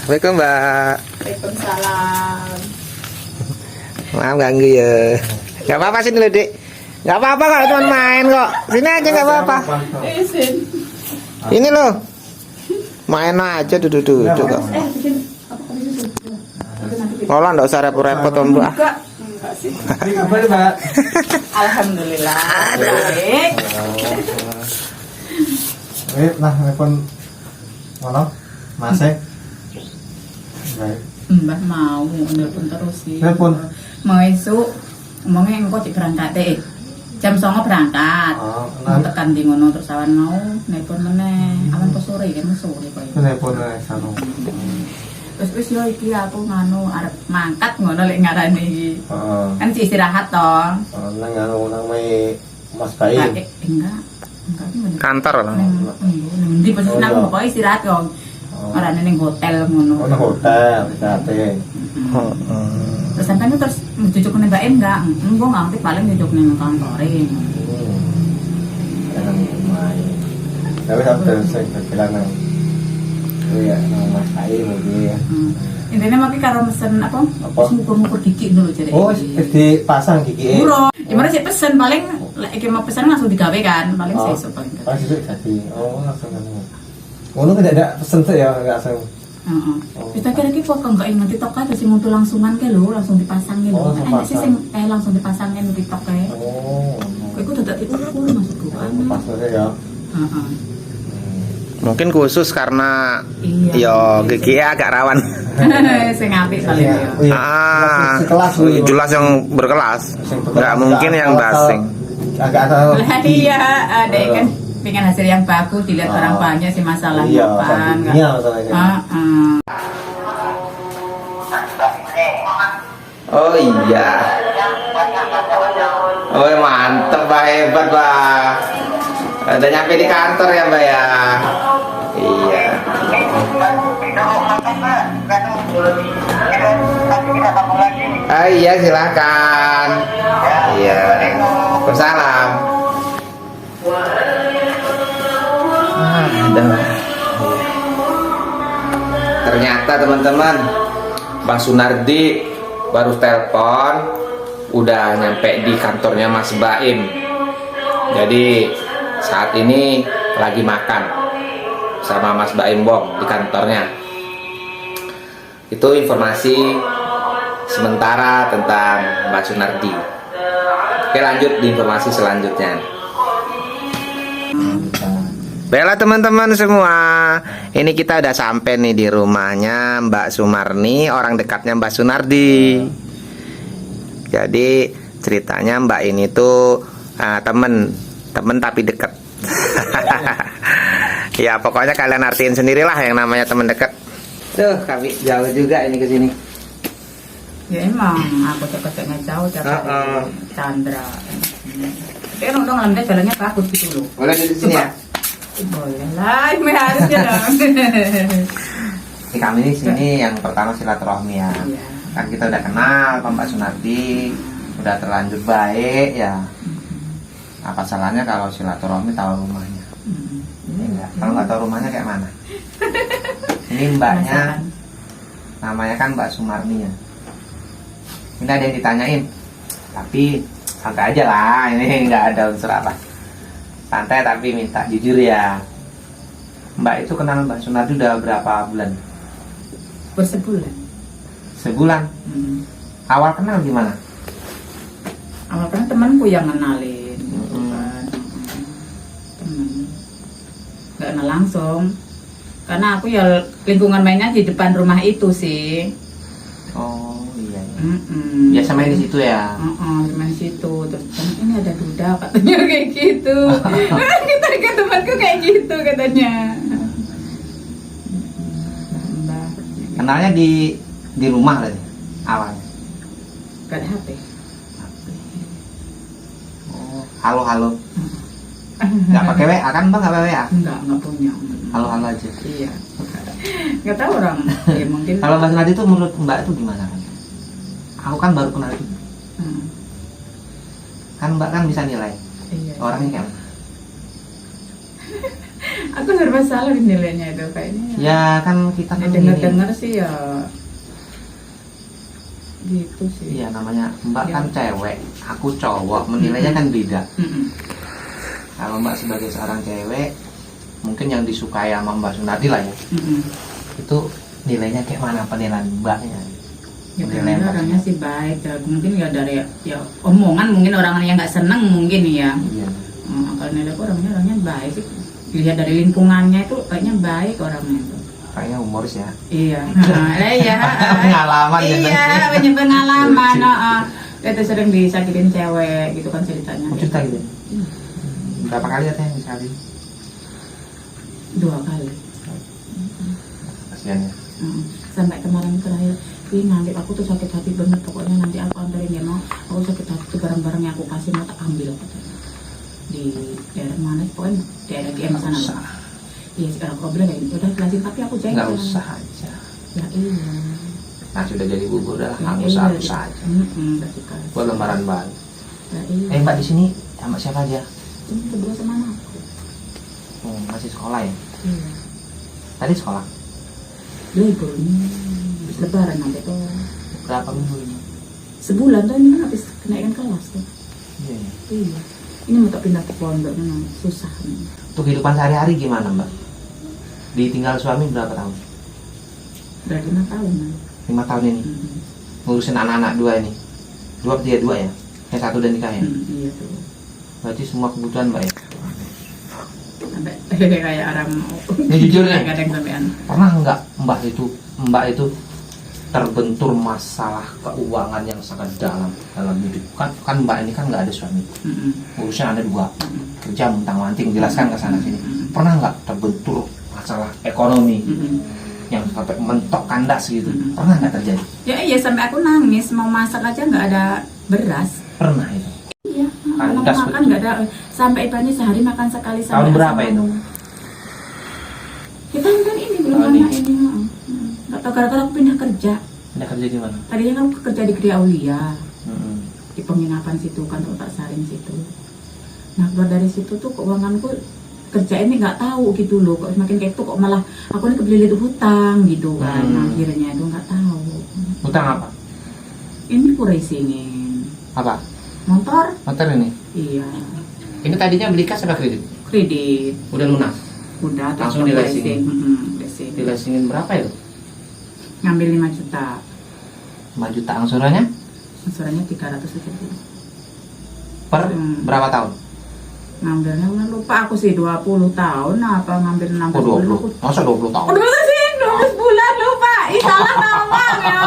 Assalamualaikum Mbak. Waalaikumsalam. Maaf ganggu ya. Gak apa-apa sini loh Dik. Gak apa-apa kalau cuma main kok. Sini aja gak apa-apa. Izin. Ini loh. Main aja duduk kok. Bikin apa susu? Ngolah nggak usah repot-repot Mbak. Enggak sih. Ini kabar Mbak. Alhamdulillah. Baik. Nah, telepon mana? Masih. Baik. Mbah mau nelpon terus sih. Nelpon. Mau esuk ngomongnya engko cek berangkat deh. Jam 09.00 berangkat. Oh, Mau tekan di ngono terus awan mau nelpon meneh. Awan pas sore kan sore koyo. telepon sana. Terus wis yo iki aku nganu arep mangkat ngono lek ngarani iki. Heeh. Kan si istirahat toh. Nang nang mai Mas Baim. Enggak. Enggak ini bener. Kantor loh. Di posisi nang pokoknya istirahat kok. Orang ning hotel ngono. Ono hotel dikate. Terus sampean terus jujuk ning Mbak Em enggak? Engko ngerti paling jujuk ning kantore. Jangan main. Tapi sampai saya bilang nang ya nang Mas Baim iki ya. Intinya maki karo mesen apa? Apa? Ngukur-ngukur gigi dulu jadi. Oh, dipasang gigi. Buro. Gimana sih pesen paling lek iki mau pesen langsung digawe kan, paling sesuk paling. Pas itu jadi. Oh, langsung kan. Ngono tidak ada pesen tuh ya enggak langsung. Heeh. Kita kira-kira kok enggak ingat TikTok kan terus mutu langsungan ke lho, langsung dipasangin lho. Oh, langsung Enak sih pasang. sing langsung dipasangin di TikTok kae. Oh. Kok iku dadak diukur maksudku kan. Pas aja ya. Heeh. Mungkin khusus karena Iya. yo gigi agak rawan. Sing apik paling ya. Sekelas Jelas yang berkelas. Nggak mungkin yang basing. Agak ada. Lah iya, ada kan pengen hasil yang bagus dilihat Oh. orang banyak sih masalah Iya, depan. iya masalahnya. Oh iya. Oh mantep Pak, hebat Pak. Udah nyampe di kantor ya Mbak ya. Iya. Ah iya silakan. Iya. Waalaikumsalam. Ternyata teman-teman, Bang Sunardi baru telepon udah nyampe di kantornya Mas Baim. Jadi saat ini lagi makan sama Mas Baim Bong di kantornya. Itu informasi sementara tentang Mbak Sunardi. Oke, lanjut di informasi selanjutnya. Baiklah teman-teman semua, ini kita udah sampai nih di rumahnya Mbak Sumarni, orang dekatnya Mbak Sunardi. Jadi ceritanya Mbak ini tuh temen tapi deket. Ya pokoknya kalian artiin sendirilah yang namanya temen deket. Tuh kami jauh juga ini ke sini. Ya emang aku cek-ceknya jauh Chandra. Tapi kan untung alhamdulillah jalannya bagus gitu loh. Boleh di sini ya? Boleh lah, ini harusnya dong. Ini kami di sini yang pertama silaturahmi ya. Iya. Kan kita udah kenal sama Mbak Sunardi, udah terlanjur baik ya. Apa salahnya kalau silaturahmi tahu rumahnya? Enggak. Kalau nggak tahu rumahnya kayak mana? Ini mbaknya, namanya kan Mbak Sumarni ya. Ini ada yang ditanyain, tapi santai aja lah. Ini nggak ada unsur apa. Santai tapi minta jujur ya. Mbak itu kenal Mbak Sunardi udah berapa bulan? Bersebulan. Sebulan. Awal kenal gimana? Awal kan temanku yang ngenalin. Temen. Gak kenal langsung. Karena aku ya lingkungan mainnya di depan rumah itu sih. Oh iya. Biasa Biasa main di situ ya. Main di situ. Terus ini ada duda katanya kayak gitu. Kita ke temanku kayak gitu katanya. Mbak. Kenalnya di rumah tadi awalnya. Gak ada HP. Oh, halo. Nggak pakai WA kan Bang, nggak pakai WA? Enggak punya. Halo aja. Iya. Nggak tahu orang. Ya mungkin. Kalau Mbak Sunardi itu menurut Mbak itu gimana kan? Aku kan baru kenal itu. Kan Mbak kan bisa nilai Iya. orangnya kayak mana? Aku serba salah nilainya itu kayaknya. Ya kan kita kan dengar-dengar sih ya gitu sih. Iya namanya Mbak kan cewek, aku cowok, menilainya kan beda. Kalau Mbak sebagai seorang cewek, mungkin yang disukai sama Mbak Sunardi lah ya, itu nilainya kayak mana penilaian Mbaknya? Ya karena orangnya sih baik, ya, mungkin ya dari ya omongan mungkin orang yang nggak seneng mungkin ya. Iya. Kalau nilai orangnya baik sih. Dilihat dari lingkungannya itu kayaknya baik orangnya itu. Kayaknya humoris ya. Iya. Iya. Pengalaman ya. Iya, banyak pengalaman. Itu sering disakitin cewek gitu kan ceritanya. Mau cerita gitu? Berapa kali ya teh disakitin? 2 kali. Kasihan ya. Sampai kemarin terakhir, nanti aku tuh sakit hati banget, pokoknya nanti aku antarin dia mau, aku sakit hati tuh barang-barang yang aku kasih mau tak ambil katanya. Di daerah mana, pokoknya daerah GM sana. Iya sekarang aku bilang kayak gitu, udah jelasin tapi aku jangan. Nggak usah aja. Ya iya. Nah sudah jadi bubur dah, Ya, nggak iya, usah aja. berarti kasih. Buat lembaran baru. Ya iya. Mbak di sini sama siapa aja? Ini berdua sama anakku. Masih sekolah ya? Iya. Tadi sekolah? Libur nih, habis lebaran nanti tuh. Berapa minggu ini? Sebulan tuh ini kan habis kenaikan kelas tuh. Iya. Iya. Ini mau tak pindah ke pondok memang susah nih. Untuk kehidupan sehari-hari gimana Mbak? Ditinggal suami berapa tahun? Udah 5 tahun kan. 5 tahun ini? Ngurusin anak-anak 2 ini? 2 dia 2 ya? Yang 1 udah nikah ya? Iya tuh. Berarti semua kebutuhan Mbak ya? Sampai kayak orang Ini jujur nih. kadang sampean. Pernah nggak Mbak itu terbentur masalah keuangan yang sangat dalam hidup? Kan Mbak ini kan nggak ada suami. Urusnya ada 2. Kerja muntang-manting, jelaskan ke sana sini. Pernah nggak terbentur masalah ekonomi yang sampai mentok kandas gitu? Pernah nggak terjadi? Ya iya sampai aku nangis mau masak aja nggak ada beras. Pernah itu. Iya. Kandas Makan nggak ada sampai ibaratnya sehari makan sekali Tahun sampai berapa asam itu? lambung. Kita kan ini belum Tahun lama ini. ini. Nggak tahu gara-gara aku pindah kerja. Pindah kerja di mana? Tadinya kan aku kerja di Gria Aulia. Hmm. Di penginapan situ kan tempat saring situ. Nah keluar dari situ tuh keuanganku kerja ini nggak tahu gitu loh, kok semakin kayak itu kok malah aku ini kebelilit hutang gitu kan. Akhirnya itu nggak tahu. Hutang apa? Ini aku racingin Apa? motor. Motor ini? Iya. Ini tadinya beli kas apa kredit? Kredit Udah lunas? udah terus Langsung aku di-leasingin? leasing. Dilasingin berapa itu? Ngambil 5 juta. 5 juta angsurannya? Angsurannya 370. Per berapa tahun? Ngambilnya lupa aku sih 20 tahun apa ngambil 16 Oh bulan. 20. Masa 20 tahun? Oh, 12 sih, 12 bulan lupa. Ih, salah ngomong ya.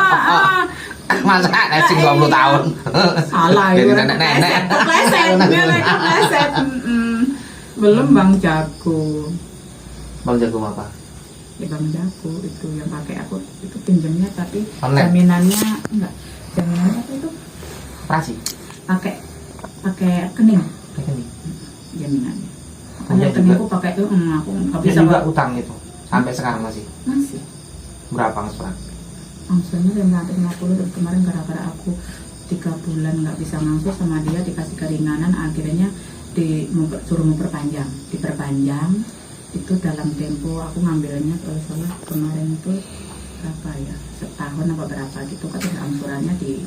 Masa leasing 20 tahun? Salah Jadi ya. nenek-nenek. Kepleset. Belum Bang Jago. Bang Jago apa? Ya Bang Jago itu yang pakai aku itu pinjamnya tapi Online? jaminannya enggak. Jaminannya apa itu? Operasi? Pakai rekening Rekening? jaminannya. Punya Makanya juga? rekeningku pakai itu aku nggak Bisa bisa juga Pak. utang itu? Sampai sekarang masih? Masih. Berapa angsuran? Angsurnya 550 terus kemarin gara-gara aku 3 bulan nggak bisa ngangsur sama dia dikasih keringanan akhirnya suruh diperpanjang itu dalam tempo aku ngambilnya kalau salah kemarin itu berapa ya setahun apa berapa gitu kan angsurannya di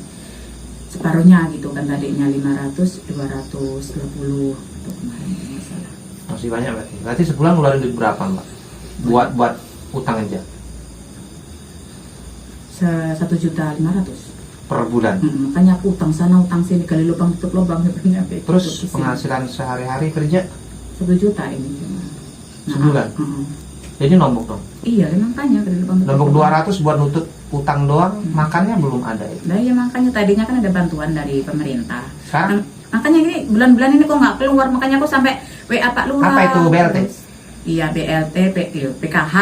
separuhnya gitu kan tadinya 500 220 itu kemarin masalah. Masih banyak berarti? Berarti sebulan ngeluarin duit berapa Mbak? Buat utang aja? 1.500.000 Per bulan? makanya aku utang sana utang sini gali lubang tutup lubang sebenarnya Terus penghasilan sehari-hari kerja 1 juta ini cuma. sebulan? Jadi nombok dong? Iya, makanya gali lubang tutup Nombok lubang. 200 buat nutut utang doang, makannya belum ada itu. Nah iya makanya tadinya kan ada bantuan dari pemerintah. Sekarang? Makanya ini bulan-bulan ini kok nggak keluar, makanya aku sampai WA Pak Lurah. Apa itu BLT? Iya BLT, PKH.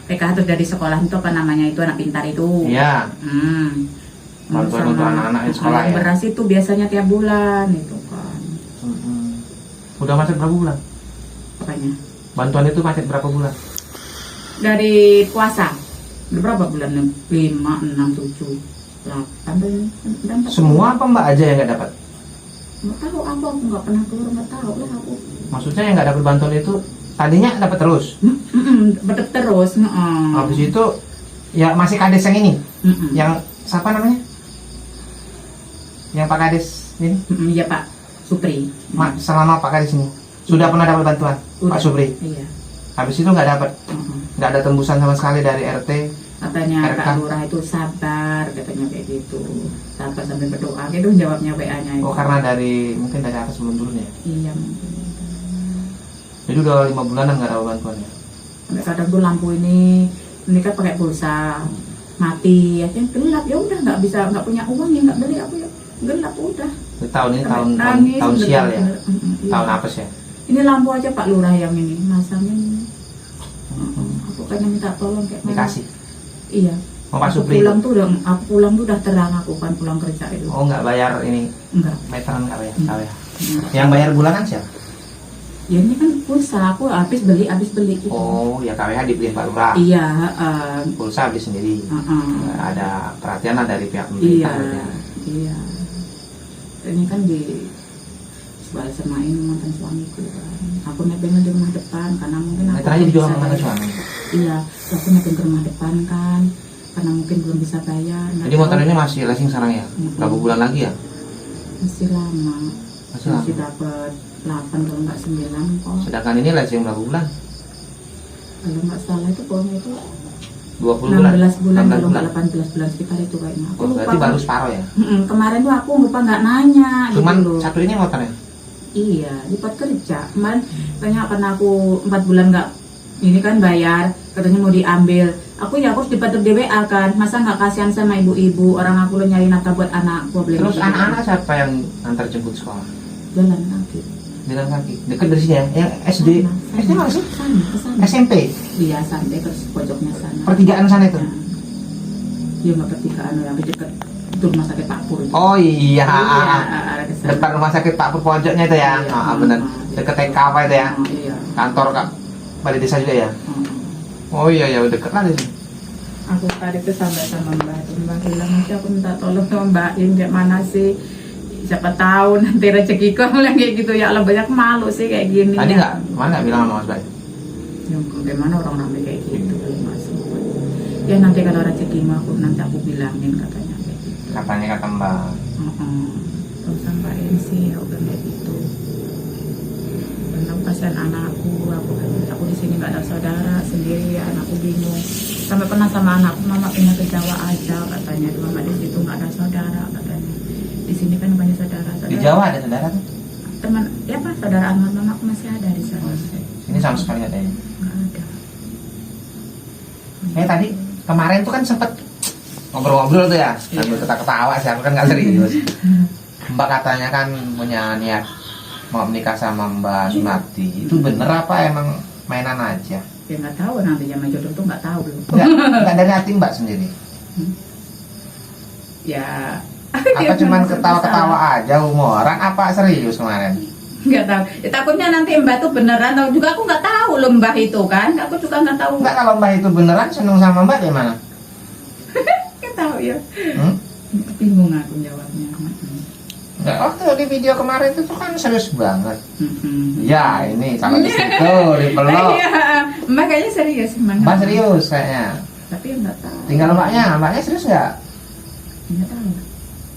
PKH itu dari sekolah itu apa namanya itu anak pintar itu. Iya. Bantuan untuk anak-anak di sekolah ya? Beras itu biasanya tiap bulan itu kan. Udah macet berapa bulan? Apanya? Bantuan itu macet berapa bulan? Dari puasa. Udah berapa bulan? 5, 6, 7, 8. Semua apa Mbak aja yang nggak dapat? Nggak tahu aku nggak pernah keluar, nggak tahu lah aku. Maksudnya yang nggak dapat bantuan itu Tadinya dapat terus. Dapat terus. Habis itu ya masih kades yang ini. Yang siapa namanya? Yang Pak Kades ini? Iya Pak Supri. Selama Pak Kades ini sudah pernah dapat bantuan Udah. Pak Supri. Iya. Habis itu nggak dapat, nggak ada tembusan sama sekali dari RT. Katanya RK. Kak Lurah itu sabar, katanya kayak gitu. Sabar sambil berdoa, gitu jawabnya WA-nya itu. Oh karena mungkin dari atas belum turun ya. Iya mungkin. Jadi udah 5 bulanan nggak ada bantuan ya. Sampai kadang tuh lampu ini kan pakai pulsa mati, ya kan gelap, ya udah nggak bisa, nggak punya uang ya nggak beli aku ya gelap udah. Tahun ini tahun Nangis, sial ya. bener-bener. Iya. Tahun apes ya. Ini lampu aja Pak Lurah yang ini masangin. Aku kayaknya minta tolong kayak mana. Dikasih. Iya. Oh, Pak Aku Supri. aku pulang tuh udah terang aku kan pulang kerja itu. Oh nggak bayar ini Enggak. meteran nggak bayar. Nggak bayar. Yang bayar bulanan siapa? Ya ini kan pulsa aku habis beli gitu. Oh ya KWH dibeliin Pak Lurah. Iya, Pulsa beli sendiri. Nggak ada perhatian lah dari pihak iya, pemerintah. Ya. iya. Ini kan di sebuah semain mantan suamiku kan. Aku nebeng di rumah depan karena mungkin aku Meterannya dijual bisa sama mana bayar. suami? Iya, aku nebeng ke rumah depan kan karena mungkin belum bisa bayar. Nggak Jadi motor tahu. ini masih leasing sekarang ya? Berapa bulan lagi ya? Masih lama. Masih lama. Masih dapat 8 kalau nggak 9 kok. Sedangkan ini leasing berapa bulan? Kalau nggak salah itu pokoknya itu 20 bulan? 16 bulan 16 kalau bulan. nggak 18 bulan sekitar itu kayaknya. Aku Oh, lupa. berarti baru separuh ya? Kemarin tuh aku lupa nggak nanya. Cuman gitu loh. satu ini motornya? Iya, lipat kerja. Kemarin kayaknya karena aku 4 bulan nggak ini kan bayar, katanya mau diambil. Aku ya harus dipatur di WA kan. Masa nggak kasihan sama ibu-ibu, orang aku lo nyari nafkah buat anakku. Terus anak-anak siapa yang antar jemput sekolah? jalan kaki. Jalan kaki? Dekat dari sini ya? Yang SD? SD mana sih? Sana, kesana. SMP? Iya, sampai terus pojoknya sana. Pertigaan sana itu? Nah. Iya nggak pertigaan, yang dekat itu rumah sakit Pak Pur itu. Oh iya, kesana. depan rumah sakit Pak Pur pojoknya itu ya? Iya. Bener, deket TK apa itu ya? Iya. Kantor Kak, balai desa juga ya? Oh iya ya, deket lah di sini. Aku tadi tuh sampai sama Mbak itu, Mbak bilang nanti aku minta tolong sama Mbak In kayak mana sih, siapa tahu nanti rezekiku bilang kayak gitu ya Allah, banyak malu sih kayak gini. Tadi ya. mana nggak bilang sama Mas Bay? Ya bagaimana orang ramai kayak gitu kalau masuk. Ya nanti kalau rezekimu aku nanti aku bilangin katanya kayak gitu. Katanya kata Mbak. Terus Mbak In sih aku bilang kayak gitu. Dan aku kasihan aku di sini nggak ada saudara sendirian, aku bingung. Sampai pernah sama anakku, mama pindah ke Jawa aja katanya. Mama di situ nggak ada saudara katanya. Di sini kan banyak saudara. Di Jawa ada saudara tuh? Teman, ya Pak, saudara almarhum mama aku masih ada di sana. Ini sama sekali nggak ada ya? Nggak ada. Tadi kemarin tuh kan sempet ngobrol-ngobrol tuh ya, sambil ketawa-ketawa sih, aku kan nggak serius. Mbak katanya kan punya niat mau menikah sama Mbak Sunarti. Itu bener apa emang mainan aja? Ya nggak tahu, nanti zaman jodoh tuh nggak tahu belum. Nggak dari hati Mbak sendiri? Ya. Apa cuman ketawa-ketawa aja, humoran, apa serius kemarin? Nggak tahu. Ya, takutnya nanti Mbak tuh beneran, tahu juga aku nggak tahu loh Mbak itu kan. Aku juga nggak tahu. Enggak, kalau Mbak itu beneran seneng sama Mbak gimana? Nggak tahu ya. Hmm? Bingung aku jawabnya. Enggak, waktu di video kemarin itu tuh kan serius banget. Mm-mm. Ya ini kalau di situ dipeluk. Iya, Mbak kayaknya serius emang. Mbak serius kayaknya. Tapi nggak tahu. Tinggal Mbaknya serius nggak? Nggak tahu.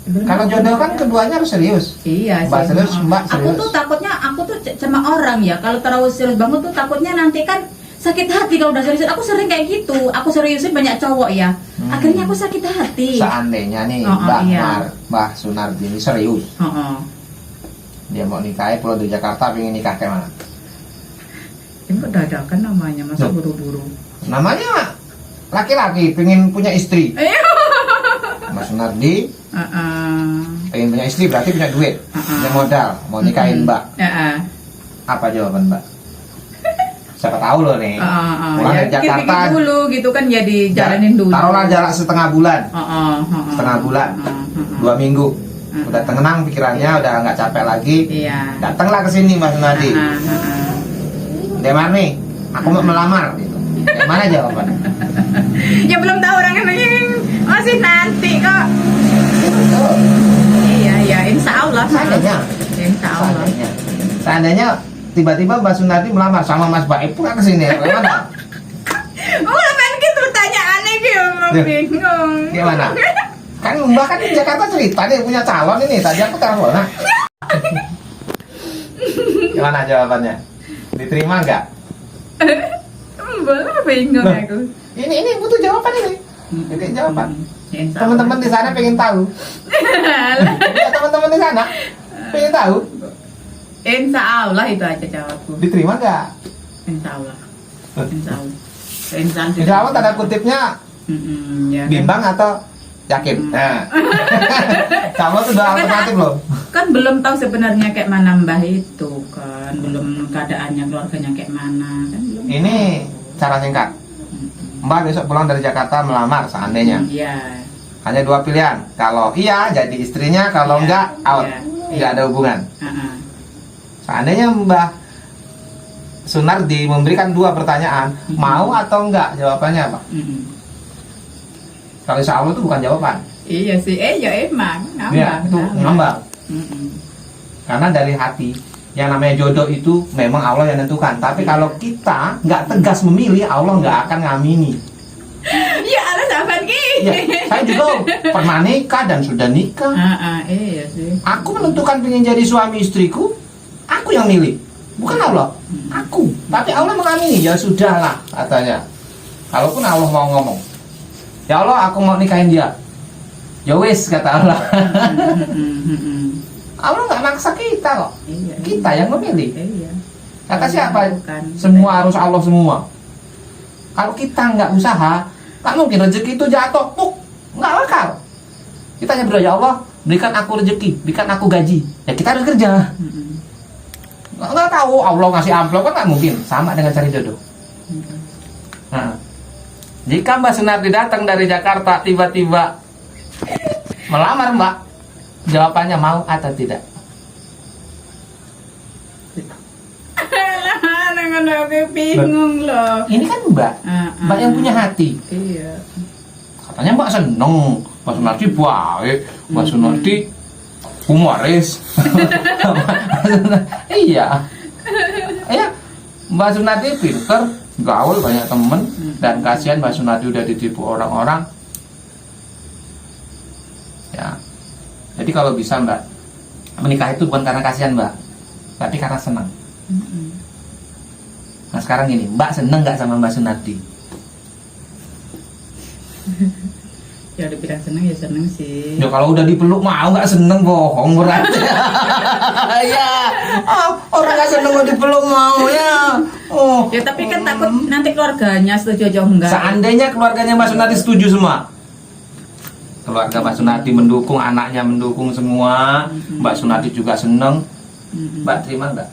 Kalau jodoh kan keduanya harus serius. Iya Mbak sih. serius, Mbak Aku serius. tuh takutnya, aku tuh sama orang ya. Kalau terlalu serius banget tuh takutnya nanti kan sakit hati kalau udah serius. Aku sering kayak gitu. Aku seriusin banyak cowok ya. Akhirnya aku sakit hati. Seandainya nih Oh, Mbak iya. Mbak Sunardi ini serius, Heeh. dia mau nikahin pulau di Jakarta, pengen nikah kayak mana? Ini kok dadakan namanya, masa Loh. buru-buru. Namanya laki-laki pengen punya istri. Iya. Mbak Sunardi Heeh. pengen punya istri berarti punya duit, punya modal, mau nikahin Mbak. Heeh. Apa jawaban Mbak? Siapa tahu loh nih. Pulang Ya, dari Jakarta pikir-pikir dulu gitu kan ya dijalanin dulu. Taruhlah jarak setengah bulan, Heeh. setengah bulan, 2 minggu. Udah tenang pikirannya, udah nggak capek lagi. Iya. Datanglah ke sini Mas Sunardi. Dari mana nih? Aku mau melamar gitu. Dari mana jawabannya? Ya belum tahu orangnya masih nanti kok. Betul. Iya, ya insya Allah. Seandainya, Insya Allah. seandainya tiba-tiba Mbak Sunardi melamar sama Mas Baik pula kesini. Gimana? Oh, main gitu pertanyaannya gitu, bingung. Gimana? Kan Mbak kan di Jakarta cerita nih punya calon ini. Tadi aku telepon. Nah. Gimana jawabannya? Diterima nggak? Boleh bingung Loh. aku. Ini butuh jawaban ini. Ini jawaban. Insya Teman-teman di sana pengen tahu. Ya, teman-teman di sana pengen tahu. Insya Allah itu aja jawabku. Diterima nggak? Insya Allah. Insya Allah. Insya Allah. Insya Allah tanda kutipnya Ya, kan? bimbang atau yakin. Nah. Kamu tuh udah alternatif loh. Kan belum tahu sebenarnya kayak mana Mbah itu kan, belum keadaannya keluarganya kayak mana kan belum. Ini cara singkat. Mbak besok pulang dari Jakarta melamar seandainya. Iya. Hanya dua pilihan. Kalau iya jadi istrinya, kalau Iya, enggak out. iya, Enggak iya. ada hubungan. Heeh. Seandainya Mbah Sunardi memberikan dua pertanyaan, mau atau enggak? Jawabannya apa? Mm-mm. Kalau insya Allah itu bukan jawaban. Iya sih, ya emang Iya, itu ngambang. Mm-mm. Karena dari hati. Yang namanya jodoh itu memang Allah yang nentukan. Tapi kalau kita nggak tegas memilih, Allah nggak akan ngamini. Ya Allah sahabat ki. Ya, saya juga pernah nikah dan sudah nikah. Iya sih. Aku menentukan pengen jadi suami istriku, aku yang milih, bukan Allah. Aku. Tapi Allah mengamini, ya sudahlah katanya. Kalaupun Allah mau ngomong, ya Allah aku mau nikahin dia, ya wis kata Allah. Allah nggak maksa kita kok, Iya. kita yang memilih. Iya. Kata siapa? Bukan. Semua harus Allah semua. Kalau kita nggak usaha, tak mungkin rezeki itu jatuh, nggak bakal. Kita hanya berdoa, ya Allah, berikan aku rezeki, berikan aku gaji. Ya kita harus kerja. Mm-mm. Nggak tahu Allah ngasih amplop kan nggak mungkin. Sama dengan cari jodoh. Mm-mm. Nah, jika Mbak Sunardi datang dari Jakarta tiba-tiba melamar Mbak, jawabannya mau atau tidak? Nangan aku bingung loh. Ini kan Mbak yang punya hati. Iya. Katanya Mbak seneng, Mbak Sunardi baik, Mbak Sunardi humoris. Iya. Ya, Mbak Sunardi pinter, gaul, banyak temen, dan kasihan Mbak Sunardi udah ditipu orang-orang. Ya. Jadi kalau bisa Mbak menikah itu bukan karena kasihan Mbak, tapi karena senang. Mm-mm. Nah sekarang gini, Mbak seneng nggak sama Mbak Sunardi? Ya udah bilang seneng ya seneng sih. Ya kalau udah dipeluk mau nggak seneng, bohong berarti. Ya, orang nggak seneng mau dipeluk mau ya. Oh. Ya tapi kan takut nanti keluarganya setuju aja enggak. Seandainya keluarganya Mbak Sunardi setuju semua, keluarga Mbak Sunardi mendukung, anaknya mendukung semua, Mbak Sunardi juga seneng, Mm-mm. Mbak terima nggak?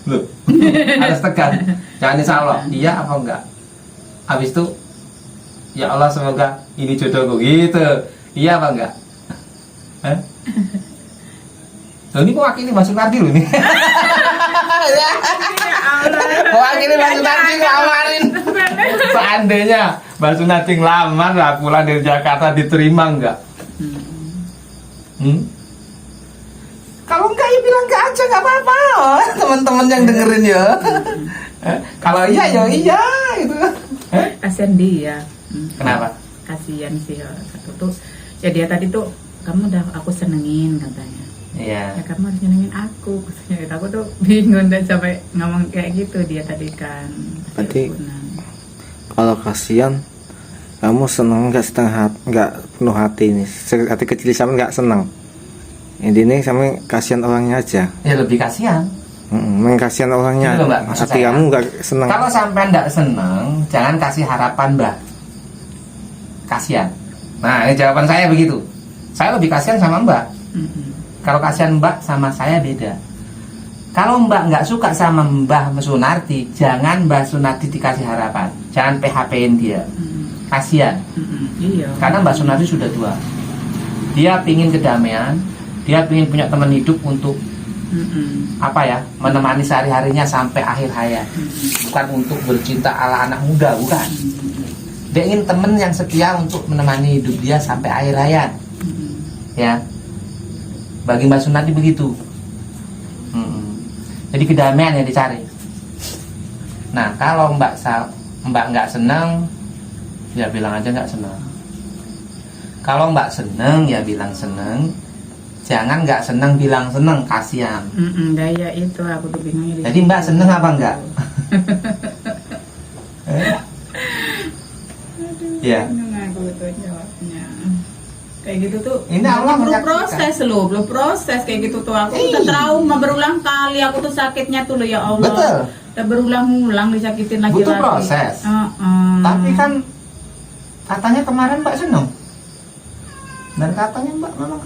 Loh, harus tegas, jangan insya Allah, iya apa enggak? Habis itu, ya Allah semoga ini jodohku, gitu, iya apa enggak? Hah? Loh, ini mewakili Mbak Sunardi loh ini. Ya Allah. Mewakili Mbak Sunardi ngelamarin. Seandainya Mbak Sunardi ngelamar lah pulang dari Jakarta, diterima enggak? Kalau enggak ya bilang enggak aja, enggak apa-apa. Teman-teman yang dengerin ya. Kalau iya ya iya gitu. Kasian dia. Kenapa? Kasian sih ya. Satu tuh ya dia tadi tuh kamu udah aku senengin katanya. Iya. Ya kamu harus nyenengin aku. Katanya. Aku tuh bingung dan sampai ngomong kayak gitu dia tadi kan. Berarti- Teleponan. Kalau kasihan, kamu seneng nggak setengah hati, nggak penuh hati nih. Hati kecil sama nggak seneng. Intinya sama kasihan orangnya aja. Ya lebih kasihan. Kasihan orangnya. Gitu, Mbak, Maksudnya saya. kamu nggak seneng. Kalau sampai enggak seneng, jangan kasih harapan Mbak. Kasihan. Nah, ini jawaban saya begitu. Saya lebih kasihan sama Mbak. Mm-mm. Kalau kasihan Mbak sama saya beda. Kalau Mbak nggak suka sama Mbah Sunardi, jangan Mbah Sunardi dikasih harapan. Jangan PHP-in dia. Mm-mm. Kasihan. Mm-mm. Iya. Karena Mbak Sunardi sudah tua. Dia pingin kedamaian. Dia pingin punya teman hidup untuk Mm-mm. apa ya? Menemani sehari-harinya sampai akhir hayat. Bukan untuk bercinta ala anak muda, bukan. Dia ingin teman yang setia untuk menemani hidup dia sampai akhir hayat. Ya. Bagi Mbak Sunardi begitu. Jadi kedamaian yang dicari. Nah, kalau Mbak nggak senang, ya bilang aja nggak senang. Kalau Mbak senang, ya bilang senang. Jangan nggak senang bilang senang, kasihan. Gaya itu aku tuh bingungnya. Jadi Mbak senang apa enggak? Ya. Bingung aku tuh jawabnya. Kayak gitu tuh. Ini Allah belum menyaksikan. proses loh, belum proses kayak gitu tuh aku udah trauma berulang kali aku tuh sakitnya tuh loh ya Allah. Betul. Udah berulang-ulang disakitin lagi. Butuh proses. Tapi kan katanya kemarin Mbak senang. Dan katanya Mbak memang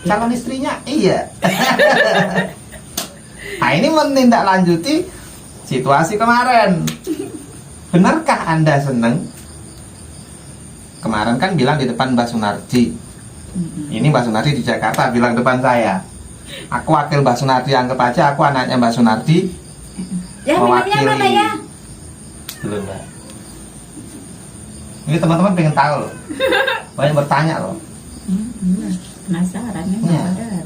calon istrinya iya. Nah, ini menindaklanjuti situasi kemarin. Benarkah Anda senang? Kemarin kan bilang di depan Mbak Sunardi. Ini Mbak Sunardi di Jakarta bilang depan saya. Aku wakil Mbak Sunardi, anggap aja aku anaknya Mbak Sunardi. Ya minumnya mana ya? Belum, Mbak. Ini teman-teman pengen tahu loh. Banyak bertanya loh. Penasaran ya, Iya. sadar.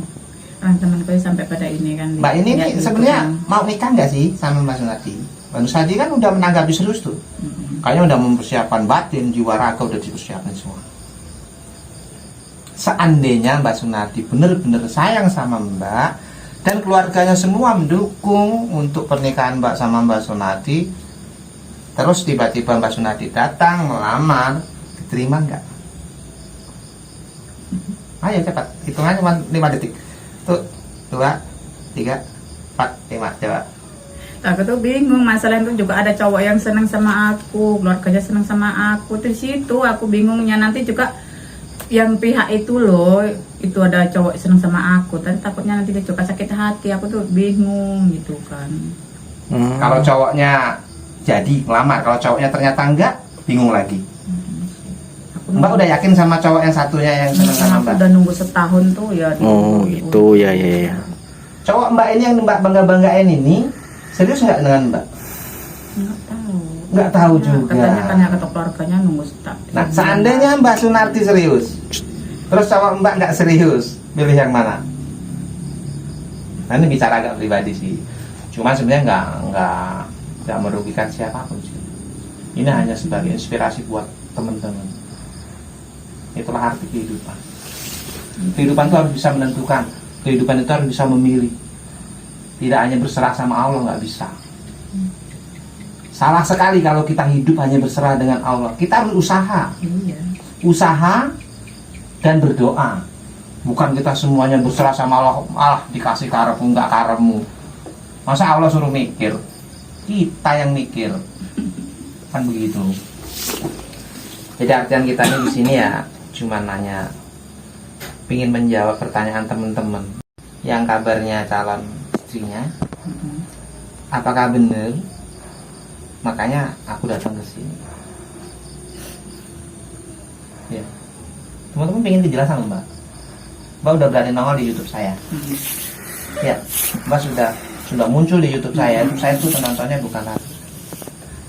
Orang temanku sampai pada ini kan. Mbak ini lihat nih gitu sebenarnya kan. mau nikah nggak sih sama Mbak Sunardi? Mbak Sunardi kan udah menanggapi serius tuh. Kayaknya udah mempersiapkan batin, jiwa raga udah dipersiapkan semua. Seandainya Mbak Sunardi benar-benar sayang sama Mbak dan keluarganya semua mendukung untuk pernikahan Mbak sama Mbak Sunardi, terus tiba-tiba Mbak Sunardi datang melamar, diterima nggak? Ayo cepat, hitungannya cuma 5 detik. 1, 2, 3, 4, 5, coba. Aku tuh bingung, masalah itu juga ada cowok yang senang sama aku, keluarganya senang sama aku. Di situ aku bingungnya, nanti juga yang pihak itu loh, itu ada cowok senang sama aku, tapi takutnya nanti dia juga sakit hati. Aku tuh bingung gitu kan. Kalau cowoknya jadi ngelamar, kalau cowoknya ternyata enggak, bingung lagi. Mbak udah yakin sama cowok yang satunya yang senang sama Aku Mbak? udah nunggu setahun tuh ya. Oh itu ya ya ya. Cowok Mbak ini yang Mbak bangga-banggain ini serius nggak dengan Mbak? Nggak tahu. Nggak tahu Nah, juga. Katanya kan ya kata keluarganya nunggu setahun. Nah, seandainya Mbak Sunardi serius, terus cowok Mbak nggak serius, pilih yang mana? Nah, ini bicara agak pribadi sih. Cuma sebenarnya nggak merugikan siapapun sih. Ini hanya sebagai inspirasi buat teman-teman. Itulah arti kehidupan. Kehidupan itu harus bisa menentukan. Kehidupan itu harus bisa memilih. Tidak hanya berserah sama Allah, nggak bisa. Salah sekali kalau kita hidup hanya berserah dengan Allah. Kita harus usaha. Iya. Usaha dan berdoa. Bukan kita semuanya berserah sama Allah. Allah dikasih karepmu, nggak karepmu. Masa Allah suruh mikir? Kita yang mikir. Kan begitu. Jadi artian kita ini di sini ya cuma nanya, pingin menjawab pertanyaan teman-teman yang kabarnya calon istrinya, apakah benar? Makanya aku datang ke sini. Ya, teman-teman pengen kejelasan Mbak. Mbak udah berani nongol di YouTube saya. Ya, Mbak sudah muncul di YouTube saya. YouTube saya tuh penontonnya bukan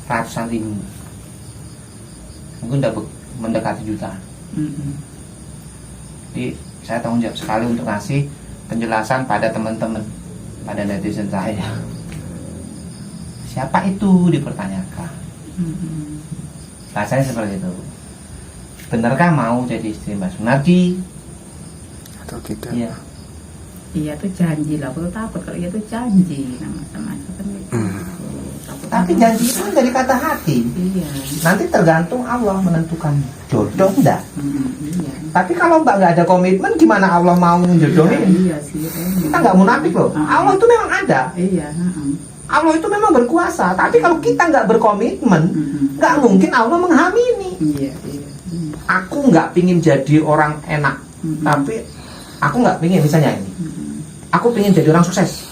ratusan ribu, mungkin udah mendekati jutaan. Jadi saya tanggung jawab sekali untuk ngasih penjelasan pada teman-teman, pada netizen saya. Siapa itu dipertanyakan. Rasanya seperti itu. Benarkah mau jadi istri Mbak Sunardi Atau tidak? Iya. Iya tuh janji lah, aku tuh takut kalau iya tuh janji sama kan gitu. Tapi janji itu kan dari kata hati. Iya. Nanti tergantung Allah menentukan jodoh enggak. Iya. Tapi kalau Mbak nggak ada komitmen, gimana Allah mau menjodohin? Iya sih. Kita nggak munafik loh. Allah itu memang ada. Iya. Allah itu memang berkuasa. Tapi kalau kita nggak berkomitmen, nggak mungkin Allah menghamini. Iya. Aku nggak pingin jadi orang enak, tapi aku nggak pingin misalnya ini. Aku pingin jadi orang sukses.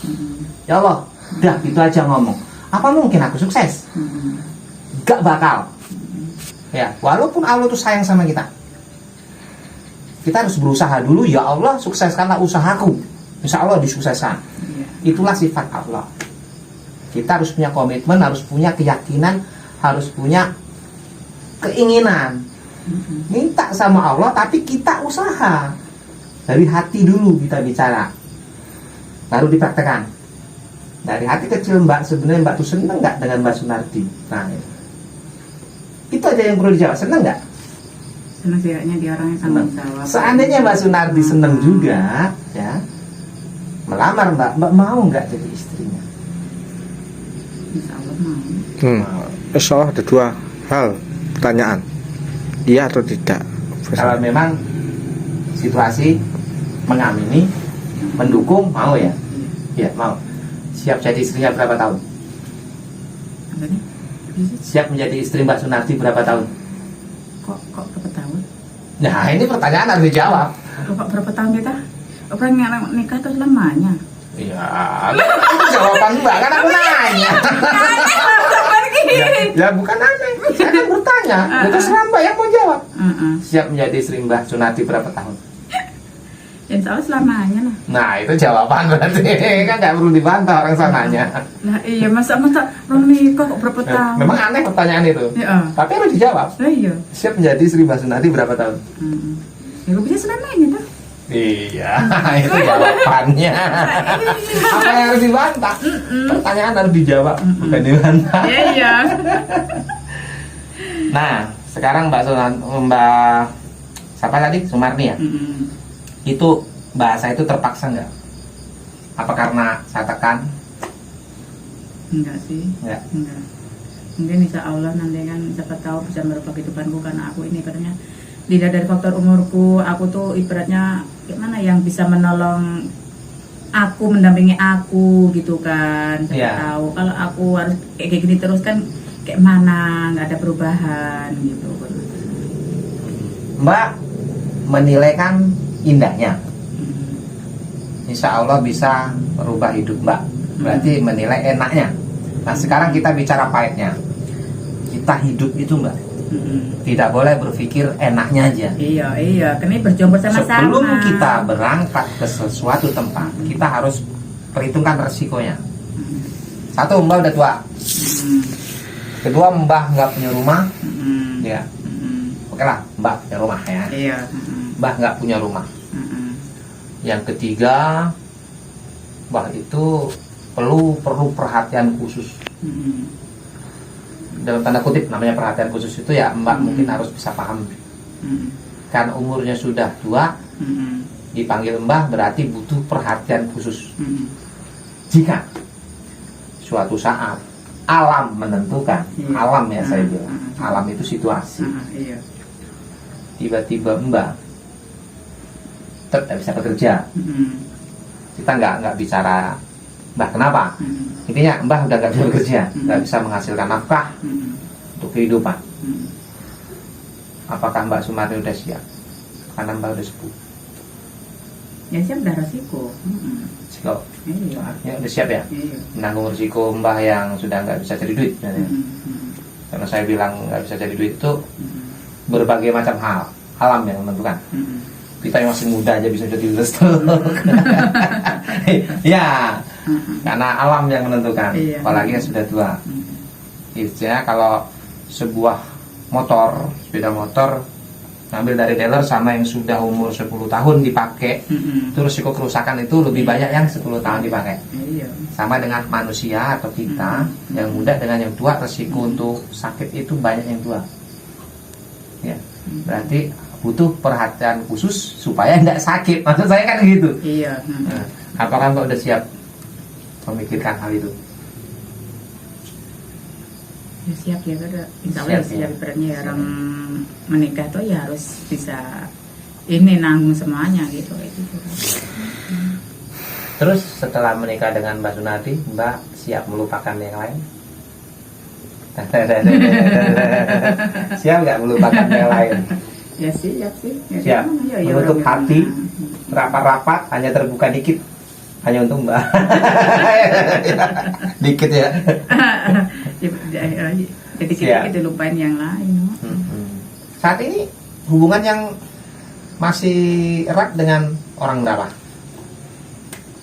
Ya Allah, udah gitu aja ngomong. Apa mungkin aku sukses? Gak bakal. Ya, walaupun Allah tuh sayang sama kita, kita harus berusaha dulu. Ya Allah, sukseskanlah usahaku. Insya Allah disukseskan. Itulah sifat Allah. Kita harus punya komitmen, harus punya keyakinan, harus punya keinginan. Minta sama Allah, tapi kita usaha. Dari hati dulu kita bicara, baru dipraktekkan. Dari hati kecil Mbak, sebenarnya Mbak tuh seneng nggak dengan Mbak Sunardi? Nah, itu aja yang perlu dijawab. Seneng nggak? Senang sih, kayaknya dia orang yang tanggung jawab. Seandainya Mbak Sunardi seneng juga, ya, melamar Mbak, Mbak mau nggak jadi istrinya? Insya Allah mau. Insya Allah ada dua hal pertanyaan, iya atau tidak. Kalau memang situasi mengamini, mendukung, mau ya? Ya, mau. Siap jadi istrinya berapa tahun? Apa nih? Siap menjadi istri Mbak Sunardi berapa tahun? Kok berapa tahun? Nah, ini pertanyaan harus dijawab. Kok berapa tahun kita? Orang yang nikah terus lamanya. Iya, itu jawaban Mbak, kan aku nanya. Ya bukan aneh, saya kan bertanya. Itu serah Mbak yang mau jawab. Siap menjadi istri Mbak Sunardi berapa tahun? Insya Allah selamanya lah. Nah, itu jawaban berarti. Kan nggak perlu dibantah orang sananya. Nah iya, masa orang nikah kok berapa tahun? Memang aneh pertanyaan itu. Ya. Tapi harus dijawab. Nah, iya. Siap menjadi istri Mbak Sunardi berapa tahun? Ya kok bisa selamanya tuh? Iya, itu jawabannya. Apa yang harus dibantah? Pertanyaan harus dijawab, bukan dibantah. Iya iya. Nah, sekarang Mbak siapa tadi? Sumarni ya? Itu bahasa itu terpaksa nggak? Apa karena saya tekan? Enggak sih. Enggak. Mungkin insya Allah nanti kan siapa tahu bisa merubah kehidupanku, karena aku ini ibaratnya tidak dari faktor umurku, aku tuh ibaratnya gimana yang bisa menolong aku, mendampingi aku gitu kan. Siapa Iya. tahu kalau aku harus kayak gini terus kan kayak mana, nggak ada perubahan gitu. Mbak menilai kan indahnya. Insya Allah bisa merubah hidup Mbak. Berarti menilai enaknya. Nah, sekarang kita bicara pahitnya. Kita hidup itu Mbak, tidak boleh berpikir enaknya aja. Iya, karena berjuang bersama-sama. Sebelum kita berangkat ke sesuatu tempat, kita harus perhitungkan resikonya. Satu, Mbak udah tua. Kedua, Mbak nggak punya rumah. Ya, oke lah, Mbak punya rumah ya. Iya. Mbak nggak punya rumah. Yang ketiga, Mbak itu perlu perhatian khusus. Dalam tanda kutip namanya perhatian khusus itu ya Mbak mungkin harus bisa paham. Karena umurnya sudah tua, dipanggil Mbah berarti butuh perhatian khusus. Jika suatu saat alam menentukan, alam ya saya bilang, alam itu situasi. Tiba-tiba Mbah tidak bisa bekerja. Kita nggak bicara Mbah kenapa. Intinya Mbah udah nggak bisa bekerja, nggak bisa menghasilkan nafkah untuk kehidupan. Apakah Mbak Sumarni udah siap? Karena Mbak udah sepuh. Ya siap, udah resiko. Resiko. Iya. Ya, udah siap ya? Iya. Menanggung resiko Mbah yang sudah nggak bisa cari duit. Karena saya bilang nggak bisa cari duit itu berbagai macam hal, alam yang menentukan. Kita yang masih muda aja bisa jadi investor. Ya, karena alam yang menentukan. Iya. Apalagi yang sudah tua. Istilahnya kalau sebuah motor, sepeda motor ngambil dari dealer sama yang sudah umur 10 tahun dipakai, itu risiko kerusakan itu lebih banyak yang 10 tahun dipakai. Iya. Sama dengan manusia atau kita yang muda dengan yang tua, risiko untuk sakit itu banyak yang tua. Ya, berarti butuh perhatian khusus supaya tidak sakit. Maksud saya kan gitu. Iya. Nah, apakah Mbak udah siap memikirkan hal itu? Ya siap ya, udah. Insya Allah Siap, siap, ya. ibaratnya ya orang menikah tuh ya harus bisa ini nanggung semuanya gitu. Terus setelah menikah dengan Mbak Sunardi, Mbak siap melupakan yang lain? Siap nggak melupakan yang lain? Ya siap sih. Ya, Siap. ya, Menutup orang hati, yang- rapat-rapat, hanya terbuka dikit, hanya untuk Mbak. Dikit ya. Jadi kita lupain yang lain. Saat ini hubungan yang masih erat dengan orang berapa?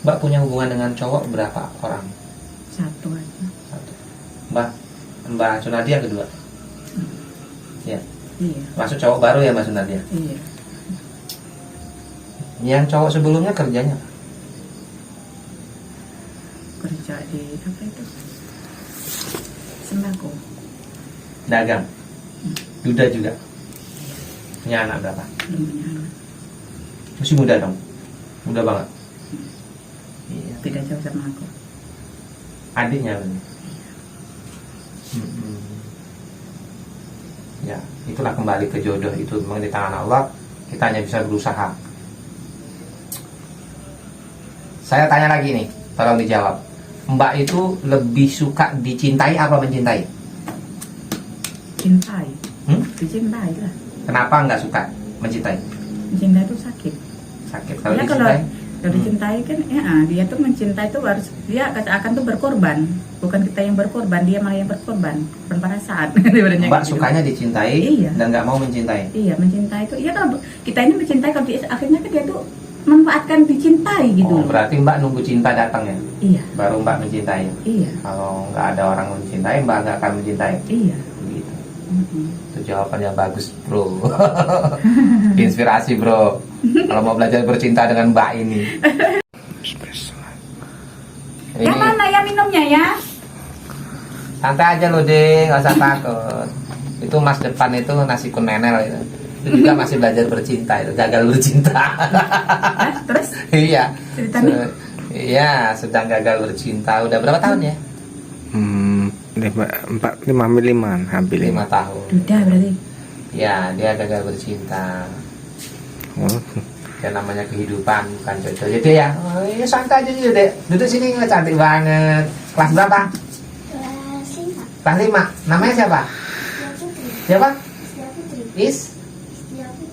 Mbak punya hubungan dengan cowok berapa orang? Satu aja. Satu. Mbak Sunardi yang kedua. Ya. Iya. Masuk cowok baru ya Mbak Sunardi. Iya. Yang cowok sebelumnya kerjanya apa? kerja di apa itu sembako. Dagang. Duda juga. Punya anak berapa? Belum punya anak. Masih muda dong. Muda banget. Iya. Beda jauh sama aku. Adiknya kan. Ya, itulah kembali ke jodoh itu memang di tangan Allah. Kita hanya bisa berusaha. Saya tanya lagi nih, tolong dijawab. Mbak itu lebih suka dicintai apa mencintai? Cintai. Hmm? Dicintai lah. Kenapa nggak suka mencintai? Mencintai itu sakit. Sakit kalau Ya dicintai. kalau dicintai kan dia tuh mencintai tuh harus dia akan tuh berkorban, bukan kita yang berkorban, dia malah yang berkorban perasaan. Mbak sukanya dicintai Iya. dan nggak mau mencintai. Iya, mencintai itu. Iya, kalau kita ini mencintai, kalau akhirnya kan dia tuh manfaatkan dicintai gitu. Oh, berarti Mbak nunggu cinta datang ya, Iya, baru Mbak mencintai. iya, Kalau nggak ada orang mencintai, Mbak nggak akan mencintai. iya. Gitu. Mm-mm. Itu jawabannya bagus, bro. Inspirasi, bro. Kalau mau belajar bercinta dengan Mbak ini. Yang mana ya minumnya ya? Santai aja lo, deh, nggak usah takut. Itu mas depan itu nasi kun nenel itu. Itu juga masih belajar bercinta, itu gagal bercinta. Terus Iya. ceritanya? Iya, sedang gagal bercinta. Udah berapa tahun ya? 5 hampir 5 5. tahun. Udah berarti. Ya, dia gagal bercinta. Oh, Ya namanya kehidupan bukan jodoh. Jadi ya, oh, ya santai aja dulu deh. Duduk sini nggak cantik banget. Kelas berapa? Kelas 5. Kelas 5. Namanya siapa? Siapa?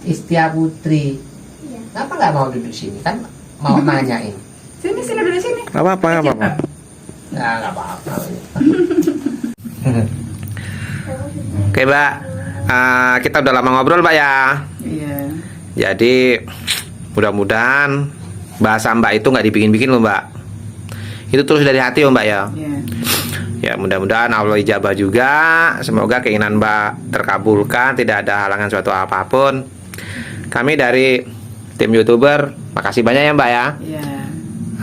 Istia Putri. Iya. Kenapa nggak mau duduk sini? Kan mau nanyain. Sini duduk sini. nggak apa-apa, nggak apa-apa. Nah, nggak apa-apa. Oke, Mbak. Kita udah lama ngobrol, Mbak ya. Iya. Jadi mudah-mudahan bahasa Mbak itu nggak dibikin-bikin loh, Mbak. Itu terus dari hati loh, Mbak ya. Iya. Ya mudah-mudahan Allah ijabah juga. Semoga keinginan Mbak terkabulkan, tidak ada halangan suatu apapun. Kami dari tim YouTuber, makasih banyak ya Mbak ya Iya.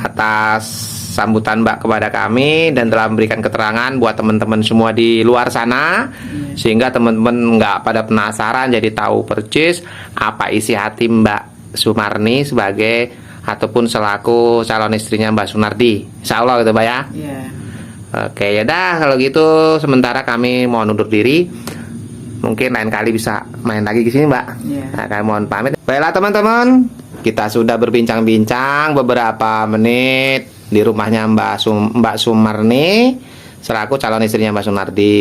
atas sambutan Mbak kepada kami dan telah memberikan keterangan buat teman-teman semua di luar sana, sehingga teman-teman nggak pada penasaran, jadi tahu percis apa isi hati Mbak Sumarni sebagai ataupun selaku calon istrinya Mbak Sunardi. Insya Allah gitu Mbak ya. Iya. Oke, ya dah kalau gitu sementara kami mau undur diri. Mungkin lain kali bisa main lagi di sini, Mbak. Iya. Nah, kami mohon pamit. Baiklah teman-teman, kita sudah berbincang-bincang beberapa menit di rumahnya Mbak Sumarni selaku calon istrinya Mbak Sunardi.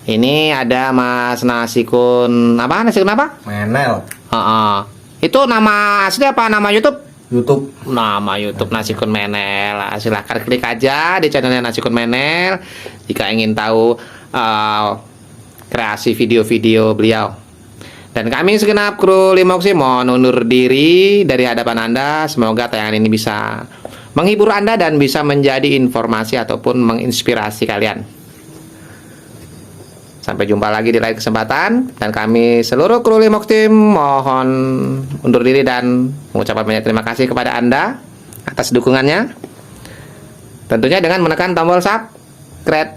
Ini ada Mas Nasikun apa? Nasikun apa? Menel. Itu nama asli apa nama YouTube? YouTube. Nama YouTube Nasikun Menel. Silahkan klik aja di channelnya Nasikun Menel jika ingin tahu kreasi video-video beliau. Dan kami segenap kru Limoksi mohon undur diri dari hadapan Anda. Semoga tayangan ini bisa menghibur Anda dan bisa menjadi informasi ataupun menginspirasi kalian. Sampai jumpa lagi di lain kesempatan. Dan kami seluruh kru Limox Team mohon undur diri dan mengucapkan banyak terima kasih kepada Anda atas dukungannya. Tentunya dengan menekan tombol subscribe,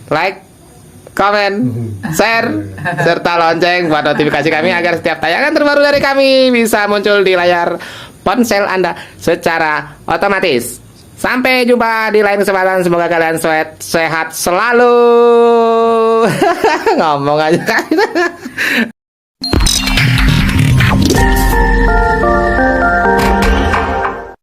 like, komen, share, serta lonceng buat notifikasi kami agar setiap tayangan terbaru dari kami bisa muncul di layar ponsel Anda secara otomatis. Sampai jumpa di lain kesempatan. Semoga kalian sehat selalu. Ngomong aja kan.